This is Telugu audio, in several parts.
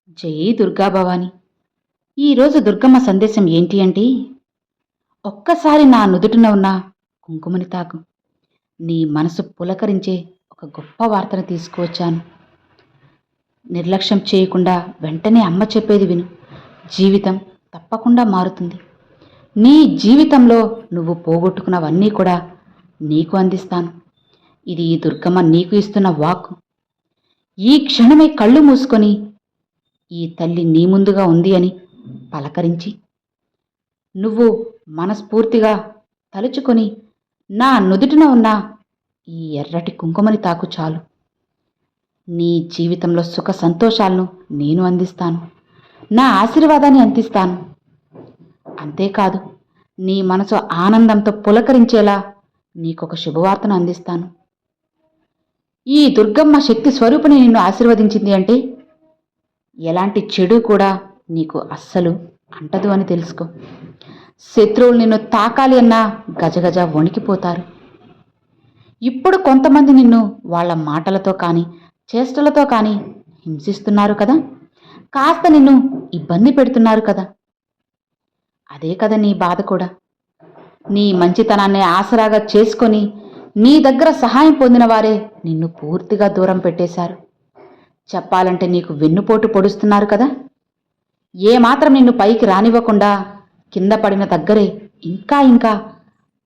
జై దుర్గా భవాని. ఈరోజు దుర్గమ్మ సందేశం ఏంటి అంటే, ఒక్కసారి నా నుదుటిన ఉన్న కుంకుమని తాకు. నీ మనసు పులకరించే ఒక గొప్ప వార్తను తీసుకువచ్చాను. నిర్లక్ష్యం చేయకుండా వెంటనే అమ్మ చెప్పేది విను. జీవితం తప్పకుండా మారుతుంది. నీ జీవితంలో నువ్వు పోగొట్టుకున్నవన్నీ కూడా నీకు అందిస్తాను. ఇది ఈ దుర్గమ్మ నీకు ఇస్తున్న వాక్కు. ఈ క్షణమే కళ్ళు మూసుకొని ఈ తల్లి నీ ముందుగా ఉంది అని పలకరించి, నువ్వు మనస్ఫూర్తిగా తలుచుకొని నా నుదుటిన ఉన్న ఈ ఎర్రటి కుంకుమని తాకు చాలు. నీ జీవితంలో సుఖ సంతోషాలను నేను అందిస్తాను. నా ఆశీర్వాదాన్ని అందిస్తాను. అంతేకాదు, నీ మనసు ఆనందంతో పులకరించేలా నీకొక శుభవార్తను అందిస్తాను. ఈ దుర్గమ్మ శక్తి స్వరూపిణి నిన్ను ఆశీర్వదించింది అంటే ఎలాంటి చెడు కూడా నీకు అస్సలు అంటదు అని తెలుసుకో. శత్రువులు నిన్ను తాకాలి అన్నా గజగజ వణికిపోతారు. ఇప్పుడు కొంతమంది నిన్ను వాళ్ళ మాటలతో కానీ చేష్టలతో కానీ హింసిస్తున్నారు కదా, కాస్త నిన్ను ఇబ్బంది పెడుతున్నారు కదా. అదే కదా నీ బాధ కూడా. నీ మంచితనాన్ని ఆసరాగా చేసుకొని నీ దగ్గర సహాయం పొందిన వారే నిన్ను పూర్తిగా దూరం పెట్టేశారు. చెప్పాలంటే నీకు వెన్నుపోటు పొడుస్తున్నారు కదా. ఏమాత్రం నిన్ను పైకి రానివ్వకుండా కింద పడిన దగ్గరే ఇంకా ఇంకా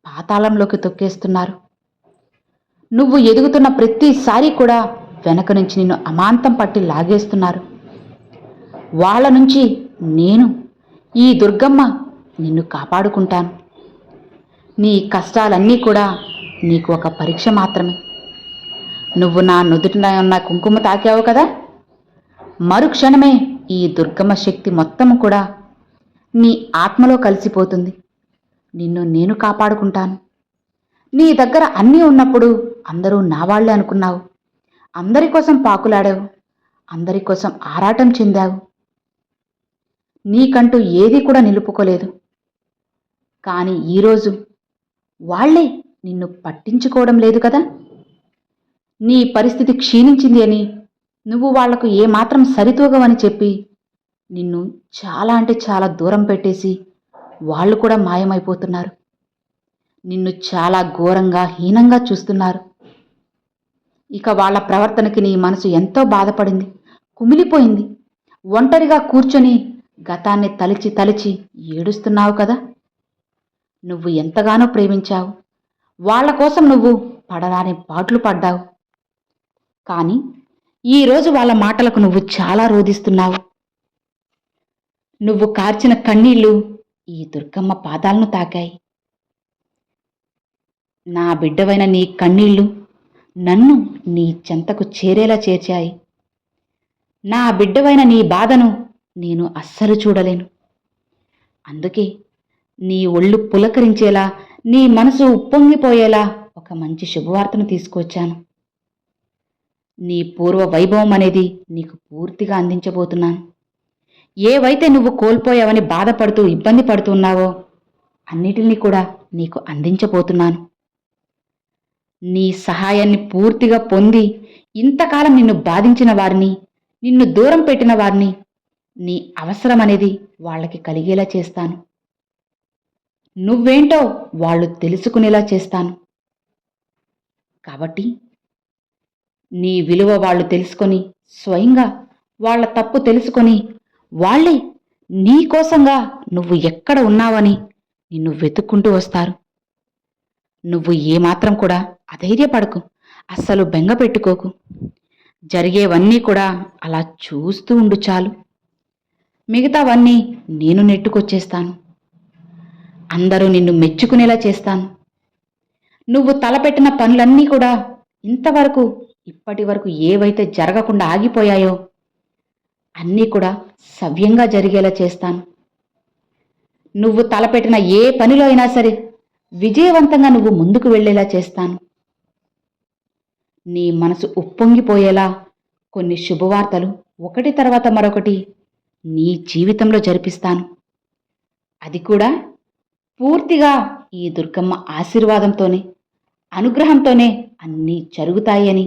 పాతాళంలోకి తొక్కేస్తున్నారు. నువ్వు ఎదుగుతున్న ప్రతిసారి కూడా వెనక నుంచి నిన్ను అమాంతం పట్టి లాగేస్తున్నారు. వాళ్ళ నుంచి నేను, ఈ దుర్గమ్మ, నిన్ను కాపాడుకుంటాను. నీ కష్టాలన్నీ కూడా నీకు ఒక పరీక్ష మాత్రమే. నువ్వు నా నుదుటిన ఉన్న కుంకుమ తాకావు కదా, మరుక్షణమే ఈ దుర్గమ్మ శక్తి మొత్తం కూడా నీ ఆత్మలో కలిసిపోతుంది. నిన్ను నేను కాపాడుకుంటాను. నీ దగ్గర అన్నీ ఉన్నప్పుడు అందరూ నా వాళ్ళే అనుకున్నావు. అందరి కోసం పాకులాడావు. అందరి కోసం ఆరాటం చెందావు. నీకంటూ ఏది కూడా నిలుపుకోలేదు. కానీ ఈరోజు వాళ్లే నిన్ను పట్టించుకోవడం లేదు కదా. నీ పరిస్థితి క్షీణించింది అని నువ్వు వాళ్లకు ఏమాత్రం సరితూగవని చెప్పి నిన్ను చాలా అంటే చాలా దూరం పెట్టేసి వాళ్ళు కూడా మాయమైపోతున్నారు. నిన్ను చాలా ఘోరంగా హీనంగా చూస్తున్నారు. ఇక వాళ్ళ ప్రవర్తనకి నీ మనసు ఎంతో బాధపడింది, కుమిలిపోయింది. ఒంటరిగా కూర్చొని గతాన్ని తలిచి తలిచి ఏడుస్తున్నావు కదా. నువ్వు ఎంతగానో ప్రేమించావు. వాళ్ళ కోసం నువ్వు పడరాని పాట్లు పడ్డావు. కానీ ఈరోజు వాళ్ళ మాటలకు నువ్వు చాలా రోధిస్తున్నావు. నువ్వు కార్చిన కన్నీళ్లు ఈ దుర్గమ్మ పాదాలను తాకాయి. నా బిడ్డవైన నీ కన్నీళ్లు నన్ను నీ చెంతకు చేరేలా చేర్చాయి. నా బిడ్డవైన నీ బాధను నేను అస్సలు చూడలేను. అందుకే నీ ఒళ్ళు పులకరించేలా, నీ మనసు ఉప్పొంగిపోయేలా ఒక మంచి శుభవార్తను తీసుకొచ్చాను. నీ పూర్వ వైభవం అనేది నీకు పూర్తిగా అందించబోతున్నాను. ఏవైతే నువ్వు కోల్పోయావని బాధపడుతూ ఇబ్బంది పడుతున్నావో అన్నిటినీ కూడా నీకు అందించబోతున్నాను. నీ సహాయాన్ని పూర్తిగా పొంది ఇంతకాలం నిన్ను బాధించిన వారిని, నిన్ను దూరం పెట్టిన వారిని, నీ అవసరం అనేది వాళ్ళకి కలిగేలా చేస్తాను. నువ్వేంటో వాళ్ళు తెలుసుకునేలా చేస్తాను. కాబట్టి నీ విలువ వాళ్ళు తెలుసుకొని, స్వయంగా వాళ్ళ తప్పు తెలుసుకొని, వాళ్ళే నీ కోసంగా నువ్వు ఎక్కడ ఉన్నావని నిన్ను వెతుక్కుంటూ వస్తారు. నువ్వు ఏమాత్రం కూడా అధైర్యపడకు, అస్సలు బెంగ పెట్టుకోకు. జరిగేవన్నీ కూడా అలా చూస్తూ ఉండు చాలు. మిగతావన్నీ నేను నెట్టుకొచ్చేస్తాను. అందరూ నిన్ను మెచ్చుకునేలా చేస్తాను. నువ్వు తలపెట్టిన పనులన్నీ కూడా ఇంతవరకు ఇప్పటి వరకు ఏవైతే జరగకుండా ఆగిపోయాయో అన్నీ కూడా సవ్యంగా జరిగేలా చేస్తాను. నువ్వు తలపెట్టిన ఏ పనిలో అయినా సరే విజయవంతంగా నువ్వు ముందుకు వెళ్ళేలా చేస్తాను. నీ మనసు ఉప్పొంగిపోయేలా కొన్ని శుభవార్తలు ఒకటి తర్వాత మరొకటి నీ జీవితంలో జరిపిస్తాను. అది కూడా పూర్తిగా ఈ దుర్గమ్మ ఆశీర్వాదంతోనే, అనుగ్రహంతోనే అన్నీ జరుగుతాయి అని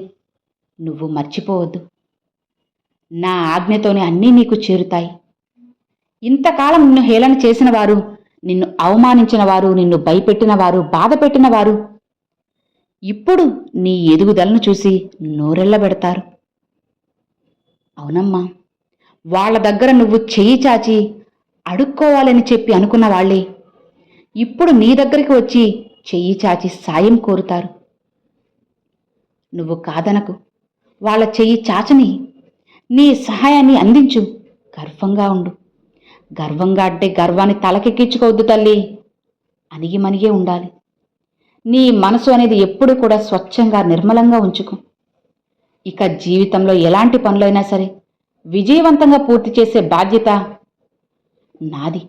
నువ్వు మర్చిపోవద్దు. నా ఆజ్ఞతోనే అన్నీ నీకు చేరుతాయి. ఇంతకాలం నిన్ను హేళన చేసిన వారు, నిన్ను అవమానించిన వారు, నిన్ను భయపెట్టిన వారు, బాధ పెట్టిన వారు ఇప్పుడు నీ ఎదుగుదలను చూసి నోరెళ్లబెడతారు. అవునమ్మా, వాళ్ళ దగ్గర నువ్వు చెయ్యి చాచి అడుక్కోవాలని చెప్పి అనుకున్న వాళ్ళే ఇప్పుడు నీ దగ్గరికి వచ్చి చెయ్యి చాచి సాయం కోరుతారు. నువ్వు కాదనకు, వాళ్ళ చెయ్యి చాచని, నీ సహాయాన్ని అందించు. గర్వంగా ఉండు. గర్వంగా అంటే గర్వాన్ని తలకెక్కించుకోవద్దు తల్లి, అణిగిమణిగే ఉండాలి. నీ మనసు అనేది ఎప్పుడు కూడా స్వచ్ఛంగా నిర్మలంగా ఉంచుకో. ఇక జీవితంలో ఎలాంటి పనులైనా సరే విజయవంతంగా పూర్తి చేసే బాధ్యత నాది.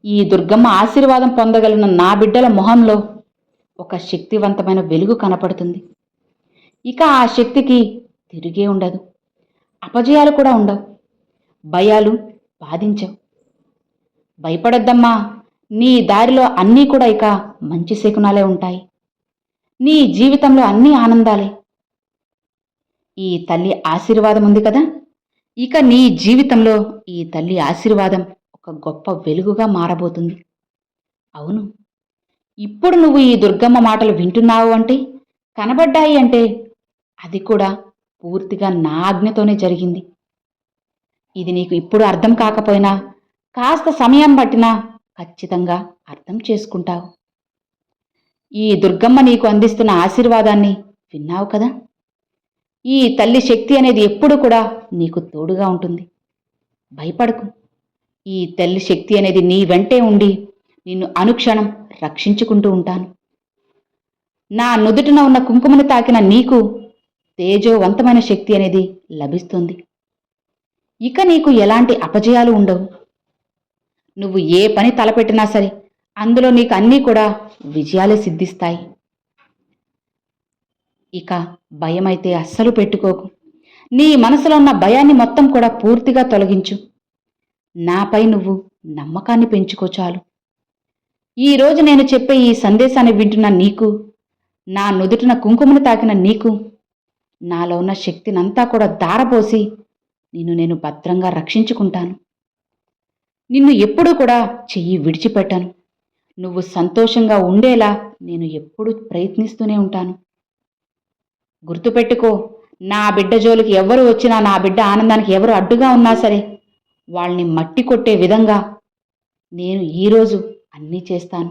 ఈ దుర్గమ్మ ఆశీర్వాదం పొందగలిగిన నా బిడ్డల మొహంలో ఒక శక్తివంతమైన వెలుగు కనపడుతుంది. ఇక ఆ శక్తికి తిరిగే ఉండదు. అపజయాలు కూడా ఉండవు. భయాలు బాధించవు. భయపడొద్దమ్మా, నీ దారిలో అన్నీ కూడా ఇక మంచి శకునాలే ఉంటాయి. నీ జీవితంలో అన్నీ ఆనందాలే. ఈ తల్లి ఆశీర్వాదం ఉంది కదా, ఇక నీ జీవితంలో ఈ తల్లి ఆశీర్వాదం ఒక గొప్ప వెలుగుగా మారబోతుంది. అవును, ఇప్పుడు నువ్వు ఈ దుర్గమ్మ మాటలు వింటున్నావు అంటే, కనబడ్డాయి అంటే అది కూడా పూర్తిగా నా ఆజ్ఞతోనే జరిగింది. ఇది నీకు ఇప్పుడు అర్థం కాకపోయినా కాస్త సమయం పట్టినా ఖచ్చితంగా అర్థం చేసుకుంటావు. ఈ దుర్గమ్మ నీకు అందిస్తున్న ఆశీర్వాదాన్ని విన్నావు కదా. ఈ తల్లి శక్తి అనేది ఎప్పుడు కూడా నీకు తోడుగా ఉంటుంది. భయపడకు. ఈ తల్లి శక్తి అనేది నీ వెంటే ఉండి నిన్ను అనుక్షణం రక్షించుకుంటూ ఉంటాను. నా నుదుటిన ఉన్న కుంకుమను తాకిన నీకు తేజోవంతమైన శక్తి అనేది లభిస్తుంది. ఇక నీకు ఎలాంటి అపజయాలు ఉండవు. నువ్వు ఏ పని తలపెట్టినా సరే అందులో నీకు అన్నీ కూడా విజయాలే సిద్ధిస్తాయి. ఇక భయమైతే అస్సలు పెట్టుకోకు. నీ మనసులో ఉన్న భయాన్ని మొత్తం కూడా పూర్తిగా తొలగించు. నాపై నువ్వు నమ్మకాన్ని పెంచుకో చాలు. ఈరోజు నేను చెప్పే ఈ సందేశాన్ని వింటున్న నీకు, నా నుదుటిన కుంకుమను తాకిన నీకు, నాలో ఉన్న శక్తినంతా కూడా దారపోసి నిన్ను నేను భద్రంగా రక్షించుకుంటాను. నిన్ను ఎప్పుడూ కూడా చెయ్యి విడిచిపెట్టాను. నువ్వు సంతోషంగా ఉండేలా నేను ఎప్పుడూ ప్రయత్నిస్తూనే ఉంటాను. గుర్తుపెట్టుకో, నా బిడ్డ జోలికి ఎవరు వచ్చినా, నా బిడ్డ ఆనందానికి ఎవరు అడ్డుగా ఉన్నా సరే వాళ్ళని మట్టి కొట్టే విధంగా నేను ఈరోజు అన్నీ చేస్తాను.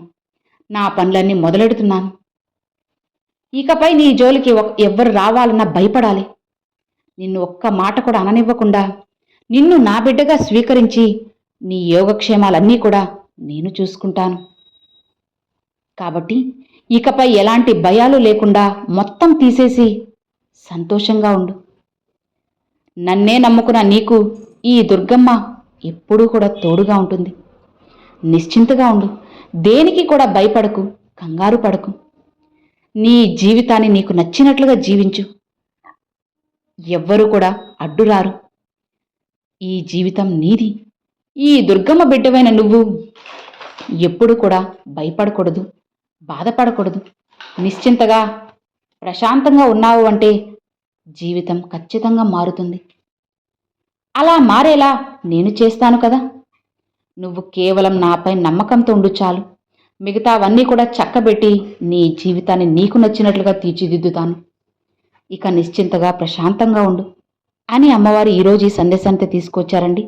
నా పనులన్నీ మొదలెడుతున్నాను. ఇకపై నీ జోలికి ఎవ్వరు రావాలన్నా భయపడాలి. నిన్ను ఒక్క మాట కూడా అననివ్వకుండా నిన్ను నా బిడ్డగా స్వీకరించి నీ యోగక్షేమాలన్నీ కూడా నేను చూసుకుంటాను. కాబట్టి ఇకపై ఎలాంటి భయాలు లేకుండా మొత్తం తీసేసి సంతోషంగా ఉండు. నన్నే నమ్ముకున్న నీకు ఈ దుర్గమ్మ ఎప్పుడూ కూడా తోడుగా ఉంటుంది. నిశ్చింతగా ఉండు. దేనికి కూడా భయపడకు, కంగారు పడకు. నీ జీవితాన్ని నీకు నచ్చినట్లుగా జీవించు. ఎవ్వరూ కూడా అడ్డురారు. ఈ జీవితం నీది. ఈ దుర్గమ్మ బిడ్డవైన నువ్వు ఎప్పుడు కూడా భయపడకూడదు, బాధపడకూడదు. నిశ్చింతగా ప్రశాంతంగా ఉన్నావు అంటే జీవితం ఖచ్చితంగా మారుతుంది. అలా మారేలా నేను చేస్తాను కదా. నువ్వు కేవలం నాపై నమ్మకంతో ఉండు చాలు. మిగతావన్నీ కూడా చక్కబెట్టి నీ జీవితాన్ని నీకు నచ్చినట్లుగా తీర్చిదిద్దుతాను. ఇక నిశ్చింతగా ప్రశాంతంగా ఉండు అని అమ్మవారు ఈరోజు ఈ సందేశాన్ని తీసుకొచ్చారండి.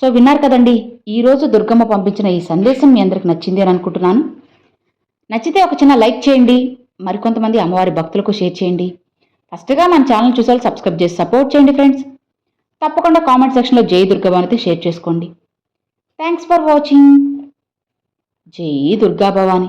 సో విన్నారు కదండి, ఈరోజు దుర్గమ్మ పంపించిన ఈ సందేశం మీ అందరికి నచ్చింది అని అనుకుంటున్నాను. నచ్చితే ఒక చిన్న లైక్ చేయండి. మరికొంతమంది అమ్మవారి భక్తులకు షేర్ చేయండి. ఫస్ట్గా మన ఛానల్ చూసారు సబ్స్క్రైబ్ చేసి సపోర్ట్ చేయండి ఫ్రెండ్స్. తప్పకుండా కామెంట్ సెక్షన్లో జై దుర్గాభవాని షేర్ చేసుకోండి. Thanks for watching. జై దుర్గా భవాని.